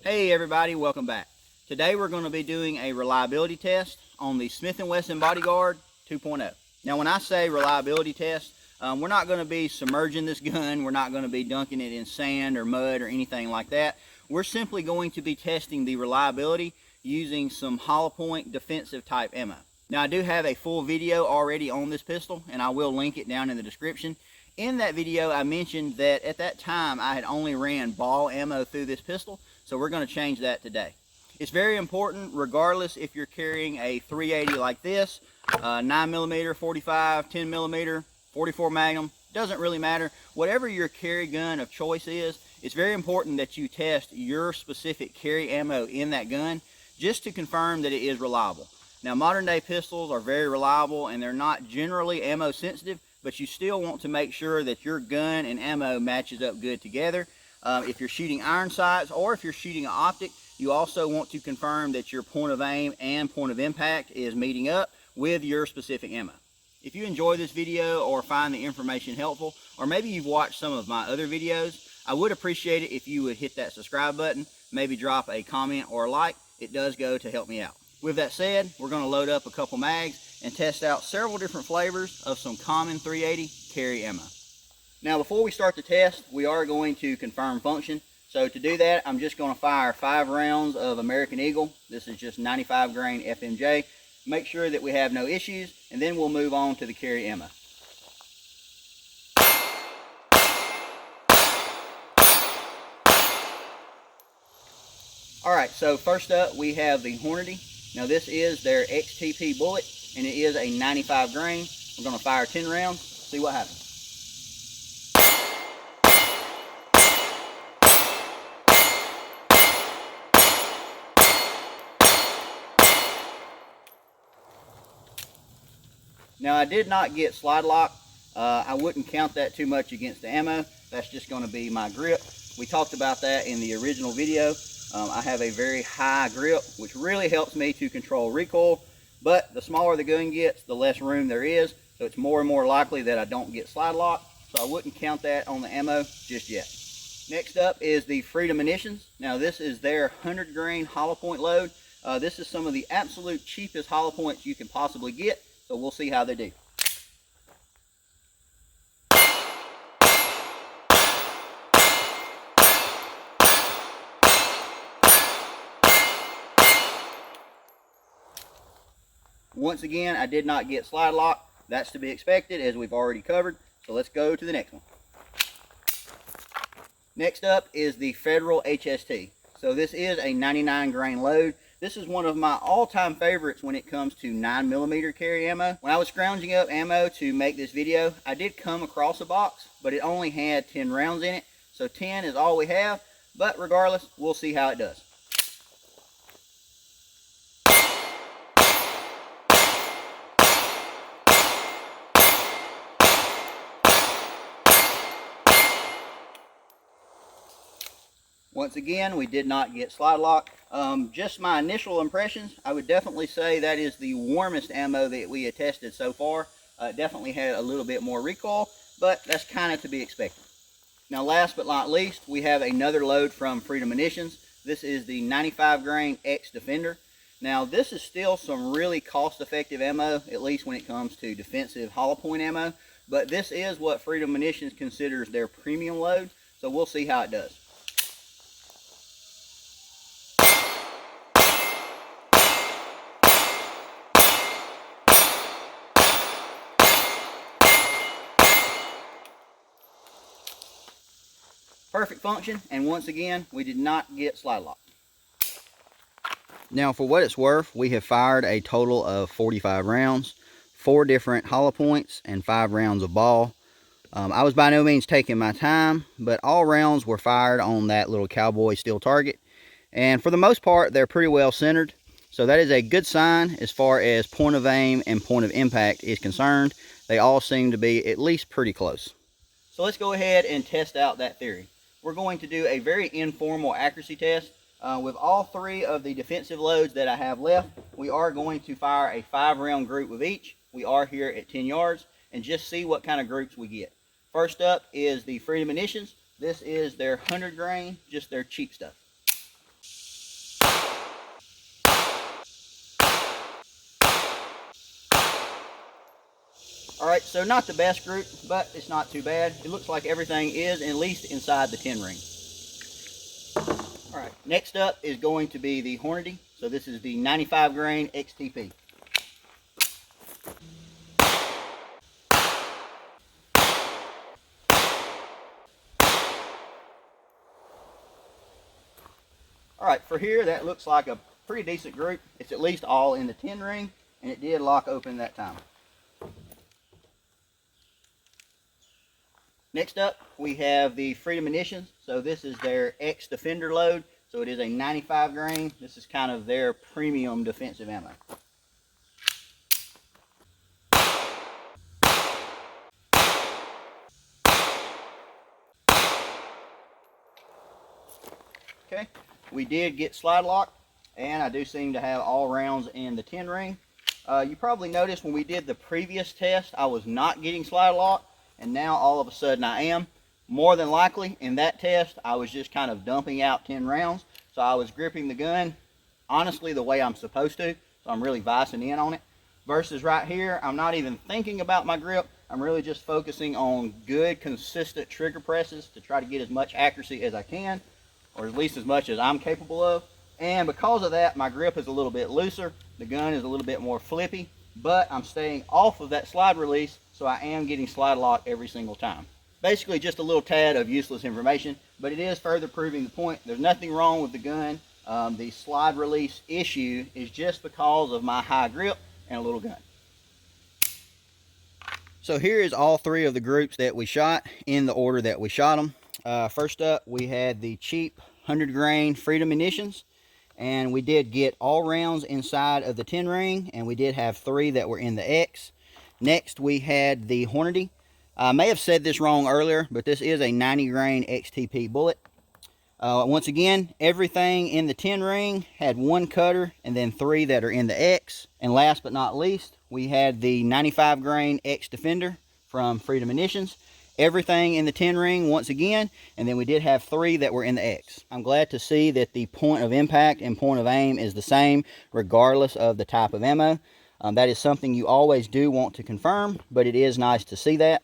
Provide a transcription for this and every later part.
Hey everybody, welcome back. Today we're going to be doing a reliability test on the Smith & Wesson Bodyguard 2.0. Now when I say reliability test, we're not going to be submerging this gun, we're not going to be dunking it in sand or mud or anything like that. We're simply going to be testing the reliability using some hollow point defensive type ammo. Now I do have a full video already on this pistol and I will link it down in the description. In that video I mentioned that at that time I had only ran ball ammo through this pistol, so we're going to change that today. It's very important regardless if you're carrying a 380 like this, 9mm, 45, 10mm, 44 Magnum, doesn't really matter. Whatever your carry gun of choice is, it's very important that you test your specific carry ammo in that gun just to confirm that it is reliable. Now modern day pistols are very reliable and they're not generally ammo sensitive, but you still want to make sure that your gun and ammo matches up good together. If you're shooting iron sights or if you're shooting an optic, you also want to confirm that your point of aim and point of impact is meeting up with your specific ammo. If you enjoy this video or find the information helpful, or maybe you've watched some of my other videos, I would appreciate it if you would hit that subscribe button, maybe drop a comment or a like. It does go to help me out. With that said, we're going to load up a couple mags and test out several different flavors of some common 380 carry ammo. Now before we start the test, we are going to confirm function. So to do that, I'm just going to fire 5 rounds of American Eagle. This is just 95 grain FMJ. Make sure that we have no issues, and then we'll move on to the carry ammo. Alright, so first up we have the Hornady. Now this is their XTP bullet, and it is a 95 grain. We're going to fire 10 rounds, see what happens. Now I did not get slide lock. I wouldn't count that too much against the ammo. That's just going to be my grip. We talked about that in the original video. I have a very high grip, which really helps me to control recoil. But the smaller the gun gets, the less room there is. So it's more and more likely that I don't get slide lock. So I wouldn't count that on the ammo just yet. Next up is the Munitions. Now this is their 100 grain hollow point load. This is some of the absolute cheapest hollow points you can possibly get. So we'll see how they do. Once again, I did not get slide lock. That's to be expected as we've already covered. So let's go to the next one. Next up is the Federal HST. So this is a 99 grain load. This is one of my all-time favorites when it comes to 9mm carry ammo. When I was scrounging up ammo to make this video, I did come across a box, but it only had 10 rounds in it. So 10 is all we have, but regardless, we'll see how it does. Once again, we did not get slide lock. Just my initial impressions, I would definitely say that is the warmest ammo that we have tested so far. Definitely had a little bit more recoil, but that's kind of to be expected. Now last but not least, we have another load from Munitions. This is the 95 grain X Defender. Now this is still some really cost-effective ammo, at least when it comes to defensive hollow point ammo, but this is what Munitions considers their premium load, so we'll see how it does. Perfect function, and once again, we did not get slide lock. Now for what it's worth, we have fired a total of 45 rounds, 4 different hollow points, and 5 rounds of ball. I was by no means taking my time, but all rounds were fired on that little cowboy steel target. And for the most part, they're pretty well centered. So that is a good sign as far as point of aim and point of impact is concerned. They all seem to be at least pretty close. So let's go ahead and test out that theory. We're going to do a very informal accuracy test. With all 3 of the defensive loads that I have left, we are going to fire a 5-round group with each. We are here at 10 yards, and just see what kind of groups we get. First up is the Munitions. This is their 100 grain, just their cheap stuff. Alright, so not the best group, but it's not too bad. It looks like everything is at least inside the 10 ring. Alright, next up is going to be the Hornady. So this is the 95 grain XTP. Alright, for here that looks like a pretty decent group. It's at least all in the 10 ring, and it did lock open that time. Next up, we have the Munitions. So this is their X Defender load. So it is a 95 grain. This is kind of their premium defensive ammo. Okay, we did get slide lock, and I do seem to have all rounds in the 10 ring. You probably noticed when we did the previous test, I was not getting slide lock, and now all of a sudden I am. More than likely, in that test, I was just kind of dumping out 10 rounds, so I was gripping the gun, honestly, the way I'm supposed to, so I'm really vicing in on it. Versus right here, I'm not even thinking about my grip. I'm really just focusing on good, consistent trigger presses to try to get as much accuracy as I can, or at least as much as I'm capable of. And because of that, my grip is a little bit looser, the gun is a little bit more flippy, but I'm staying off of that slide release, so I am getting slide lock every single time. Basically just a little tad of useless information, but it is further proving the point. There's nothing wrong with the gun. The slide release issue is just because of my high grip and a little gun. So here is all three of the groups that we shot in the order that we shot them. First up, we had the cheap 100 grain Munitions, and we did get all rounds inside of the 10 ring, and we did have 3 that were in the X. Next, we had the Hornady. I may have said this wrong earlier, but this is a 90 grain XTP bullet. Once again, everything in the 10 ring had 1 cutter and then 3 that are in the X. And last but not least, we had the 95 grain X Defender from Munitions. Everything in the 10 ring once again, and then we did have 3 that were in the X. I'm glad to see that the point of impact and point of aim is the same regardless of the type of ammo. That is something you always do want to confirm, but it is nice to see that.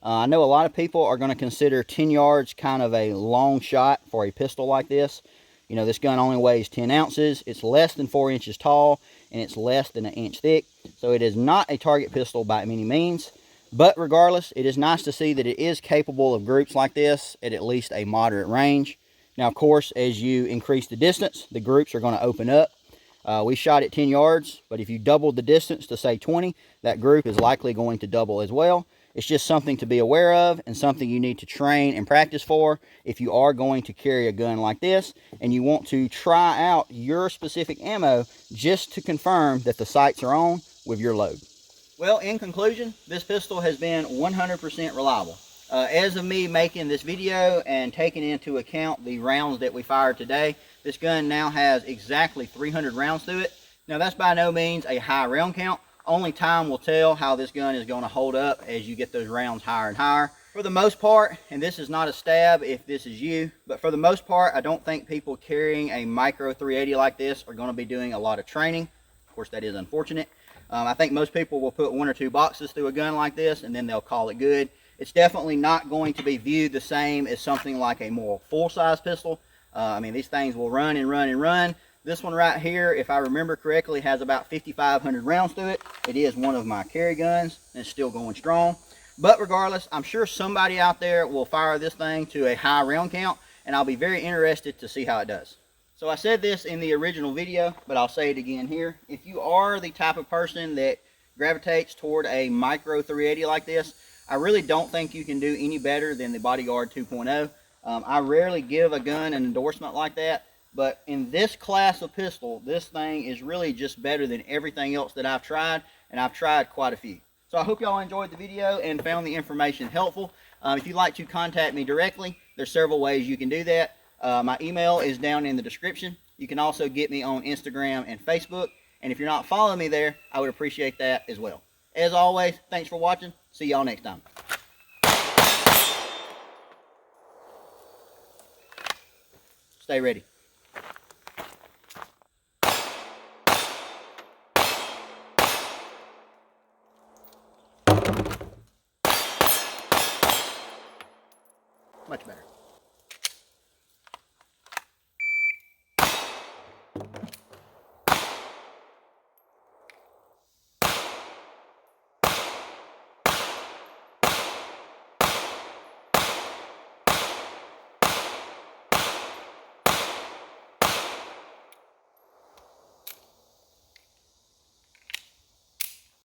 I know a lot of people are going to consider 10 yards kind of a long shot for a pistol like this. You know, this gun only weighs 10 ounces. It's less than 4 inches tall, and it's less than 1 inch thick. So it is not a target pistol by any means. But regardless, it is nice to see that it is capable of groups like this at least a moderate range. Now, of course, as you increase the distance, the groups are going to open up. We shot at 10 yards, but if you doubled the distance to say 20, that group is likely going to double as well. It's just something to be aware of and something you need to train and practice for if you are going to carry a gun like this and you want to try out your specific ammo just to confirm that the sights are on with your load. Well, in conclusion, this pistol has been 100% reliable. As of me making this video and taking into account the rounds that we fired today, this gun now has exactly 300 rounds through it. Now, that's by no means a high round count. Only time will tell how this gun is going to hold up as you get those rounds higher and higher. For the most part, and this is not a stab if this is you, but for the most part, I don't think people carrying a micro 380 like this are going to be doing a lot of training. Of course, that is unfortunate. I think most people will put 1 or 2 boxes through a gun like this and then they'll call it good. It's definitely not going to be viewed the same as something like a more full-size pistol. I mean, these things will run and run and run. This one right here, if I remember correctly, has about 5,500 rounds to it. It is one of my carry guns, and it's still going strong. But regardless, I'm sure somebody out there will fire this thing to a high round count, and I'll be very interested to see how it does. So I said this in the original video, but I'll say it again here. If you are the type of person that gravitates toward a micro 380 like this, I really don't think you can do any better than the Bodyguard 2.0. I rarely give a gun an endorsement like that. But in this class of pistol, this thing is really just better than everything else that I've tried, and I've tried quite a few. So I hope y'all enjoyed the video and found the information helpful. If you'd like to contact me directly, there's several ways you can do that. My email is down in the description. You can also get me on Instagram and Facebook. And if you're not following me there, I would appreciate that as well. As always, thanks for watching. See y'all next time. Stay ready. Much better.